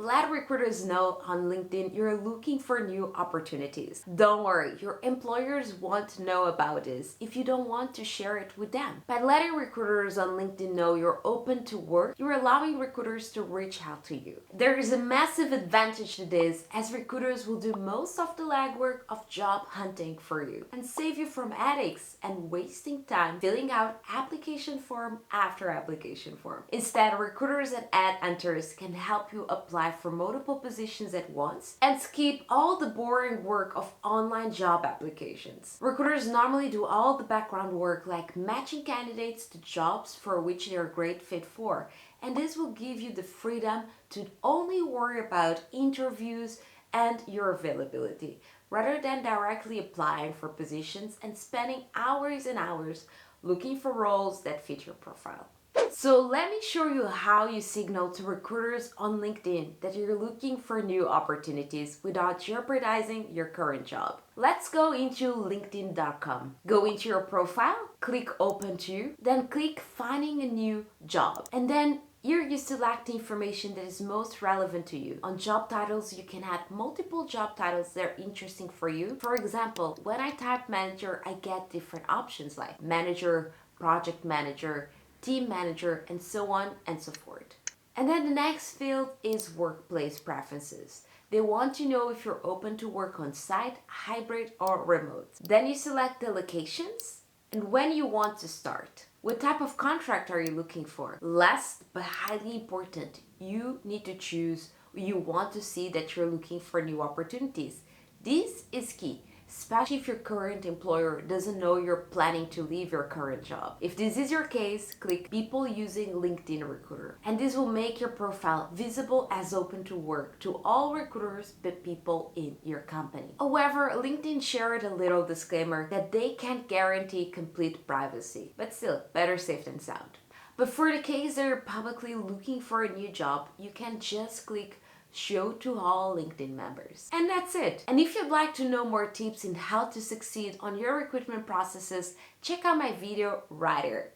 let recruiters know on LinkedIn you're looking for new opportunities. Don't worry, your employers won't know about this if you don't want to share it with them. By letting recruiters on LinkedIn know you're open to work, you're allowing recruiters to reach out to you. There is a massive advantage to this, as recruiters will do most of the legwork of job hunting for you and save you from headaches and wasting time filling out application form after application form. Instead, recruiters and headhunters can help you apply for multiple positions at once and skip all the boring work of online job applications. Recruiters normally do all the background work, like matching candidates to jobs for which they are a great fit for, and this will give you the freedom to only worry about interviews and your availability, rather than directly applying for positions and spending hours and hours looking for roles that fit your profile. So let me show you how you signal to recruiters on LinkedIn that you're looking for new opportunities without jeopardizing your current job. Let's go into linkedin.com. Go into your profile, click open to, then click finding a new job. And then here you select the information that is most relevant to you. On job titles, you can add multiple job titles that are interesting for you. For example, when I type manager, I get different options like manager, project manager, team manager, and so on and so forth. And then the next field is workplace preferences. They want to know if you're open to work on site, hybrid, or remote. Then you select the locations and when you want to start. What type of contract are you looking for? Last but highly important, you need to choose you want to see that you're looking for new opportunities. This is key, especially if your current employer doesn't know you're planning to leave your current job. If this is your case, click People Using LinkedIn Recruiter, and this will make your profile visible as open to work to all recruiters but people in your company. However, LinkedIn shared a little disclaimer that they can't guarantee complete privacy, but still, better safe than sound. But for the case that you're publicly looking for a new job, you can just click Show to all LinkedIn members. And that's it. And if you'd like to know more tips in how to succeed on your recruitment processes, check out my video right here.